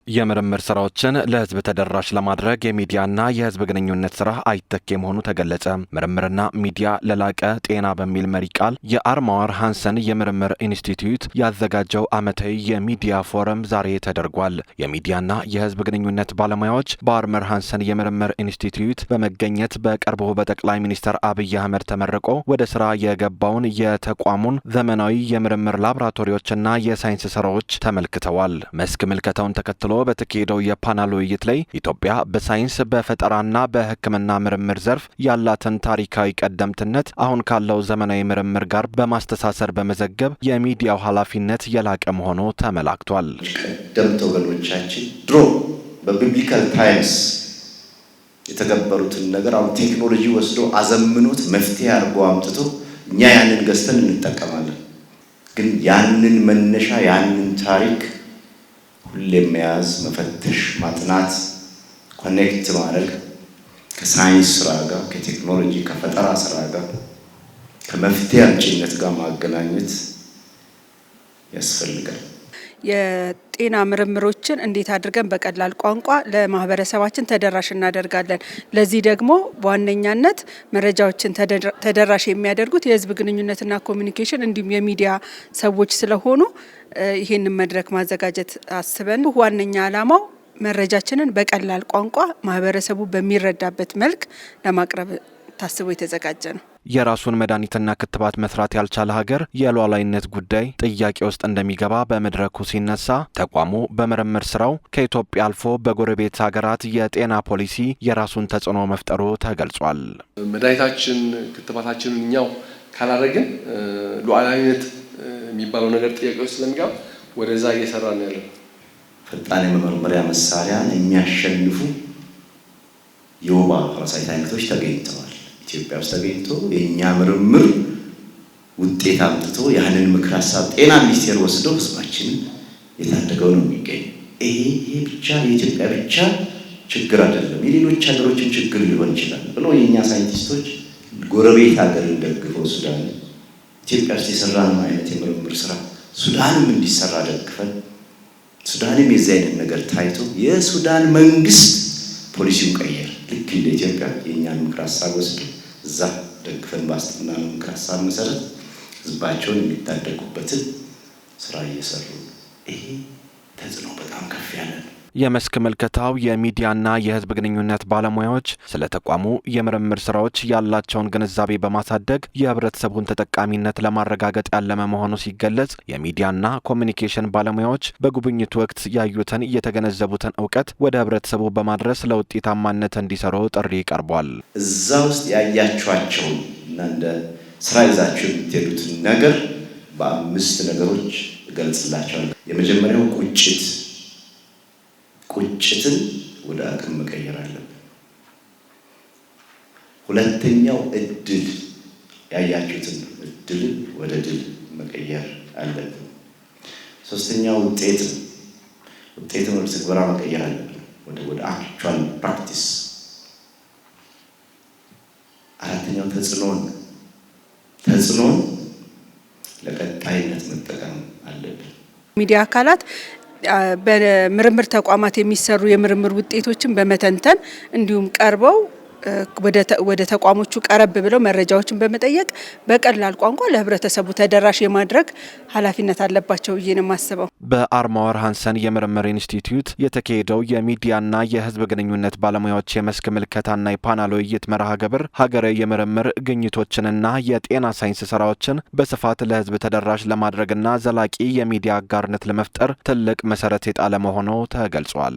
የምርምር ስራዎችን ለህዝብ ተደራሽ ለማድረግ የሚዲያና የህዝብ ግንኙነት ስራ አይተኬ መሆኑ ተገለጸ። ምርምርና ሚዲያ ለላቀ ጤና በሚል መሪ ቃል የአርማወር ሃንሰን የምርምር ኢንስቲትዩት ያዘጋጀው ዓመታዊ የሚዲያ ፎረም ዛሬ ተደርጓል። የሚዲያና የህዝብ ግንኙነት ባለሙያዎች በአርማወር ሃንሰን የምርምር ኢንስቲትዩት በመገኘት በቅርቡ በጠቅላይ ሚኒስትር አብይ አህመድ ተመርቆ ወደ ስራ የገባውን የተቋሙን ዘመናዊ የምርምር ላቦራቶሪዎችና የሳይንስ ስራዎች ተመልክተዋል። መስክ ምልከታውን ተከትሎ በተካሄደው የፓናል ውይይት ላይ ኢትዮጵያ በሳይንስ በፈጠራና በሕክምና ምርምር ዘርፍ ያላትን ታሪካዊ ቀደምትነት አሁን ካለው ዘመናዊ ምርምር ጋር በማስተሳሰር በመዘገብ የሚዲያው ኃላፊነት የላቀ መሆኑ ተመላክቷል። ቀደምት ወገኖቻችን ድሮ በቢብሊካል ታይምስ የተገበሩትን ነገር አሁን ቴክኖሎጂ ወስዶ አዘምኖት መፍትሄ አድርጎ አምጥቶ እኛ ያንን ገዝተን እንጠቀማለን። ግን ያንን መነሻ ያንን ታሪክ ሁሌም መያዝ፣ መፈተሽ፣ ማጥናት፣ ኮኔክት ማድረግ ከሳይንስ ስራ ጋር ከቴክኖሎጂ ከፈጠራ ስራ ጋር ከመፍትሄ አምጪነት ጋር ማገናኘት ያስፈልጋል። የጤና ምርምሮችን እንዴት አድርገን በቀላል ቋንቋ ለማህበረሰባችን ተደራሽ እናደርጋለን? ለዚህ ደግሞ በዋነኛነት መረጃዎችን ተደራሽ የሚያደርጉት የህዝብ ግንኙነትና ኮሚኒኬሽን እንዲሁም የሚዲያ ሰዎች ስለሆኑ ይህንን መድረክ ማዘጋጀት አስበን ዋነኛ ዓላማው መረጃችንን በቀላል ቋንቋ ማህበረሰቡ በሚረዳበት መልክ ለማቅረብ ታስቦ የተዘጋጀ ነው። የራሱን መድኃኒትና ክትባት መስራት ያልቻለ ሀገር የሉዓላዊነት ጉዳይ ጥያቄ ውስጥ እንደሚገባ በመድረኩ ሲነሳ ተቋሙ በምርምር ስራው ከኢትዮጵያ አልፎ በጎረቤት ሀገራት የጤና ፖሊሲ የራሱን ተጽዕኖ መፍጠሩ ተገልጿል። መድኃኒታችን ክትባታችንን እኛው ካላደረግን ሉዓላዊነት የሚባለው ነገር ጥያቄ ውስጥ ስለሚገባ ወደዛ እየሰራን ያለው ፈጣን የመመርመሪያ መሳሪያን የሚያሸንፉ የወባ ፓራሳይት አይነቶች ተገኝተዋል። ኢትዮጵያ ውስጥ ተገኝቶ የኛ ምርምር ውጤት አምጥቶ ያንን ምክር ሀሳብ ጤና ሚኒስቴር ወስዶ ህዝባችንን የታደገው ነው የሚገኝ። ይሄ ብቻ የኢትዮጵያ ብቻ ችግር አይደለም፣ የሌሎች ሀገሮችን ችግር ሊሆን ይችላል ብሎ የኛ ሳይንቲስቶች ጎረቤት ሀገርን ደግፈው ሱዳን ኢትዮጵያ ውስጥ የሰራነው አይነት የምርምር ስራ ሱዳንም እንዲሰራ ደግፈን ሱዳንም የዚህ አይነት ነገር ታይቶ የሱዳን መንግስት ፖሊሲውን ቀየረ። ልክ እንደ ኢትዮጵያ የእኛን ምክር ሀሳብ ወስዶ እዛ ደግፈን ባስጥናነው ምክር ሀሳብ መሰረት ህዝባቸውን የሚታደጉበትን ስራ እየሰሩ ይሄ ተጽዕኖ በጣም ከፍ ያለ ነው። የመስክ ምልከታው የሚዲያና የህዝብ ግንኙነት ባለሙያዎች ስለ ተቋሙ የምርምር ስራዎች ያላቸውን ግንዛቤ በማሳደግ የህብረተሰቡን ተጠቃሚነት ለማረጋገጥ ያለመ መሆኑ ሲገለጽ፣ የሚዲያና ኮሚኒኬሽን ባለሙያዎች በጉብኝቱ ወቅት ያዩትን የተገነዘቡትን እውቀት ወደ ህብረተሰቡ በማድረስ ለውጤታማነት እንዲሰሩ ጥሪ ቀርቧል። እዛ ውስጥ ያያችኋቸውን እና እንደ ስራ ይዛችሁ የምትሄዱትን ነገር በ5 ነገሮች እገልጽላችኋለሁ። የመጀመሪያው ቁጭትን ወደ አቅም መቀየር አለብን። ሁለተኛው እድል፣ ያያችሁትን እድል ወደ ድል መቀየር አለብን። ሶስተኛው ውጤትን ወደ ተግባር መቀየር አለብን፣ ወደ አክቹዋል ፕራክቲስ። አራተኛው ተጽዕኖን ለቀጣይነት መጠቀም አለብን። ሚዲያ አካላት በምርምር ተቋማት የሚሰሩ የምርምር ውጤቶችን በመተንተን እንዲሁም ቀርበው ወደ ተቋሞቹ ቀረብ ብለው መረጃዎችን በመጠየቅ በቀላል ቋንቋ ለህብረተሰቡ ተደራሽ የማድረግ ኃላፊነት አለባቸው ብዬ ነው የማስበው። በአርማወር ሃንሰን የምርምር ኢንስቲትዩት የተካሄደው የሚዲያና የህዝብ ግንኙነት ባለሙያዎች የመስክ ምልከታና የፓናል ውይይት መርሃ ግብር ሀገራዊ የምርምር ግኝቶችንና የጤና ሳይንስ ስራዎችን በስፋት ለህዝብ ተደራሽ ለማድረግና ዘላቂ የሚዲያ አጋርነት ለመፍጠር ትልቅ መሰረት የጣለ መሆኑ ተገልጿል።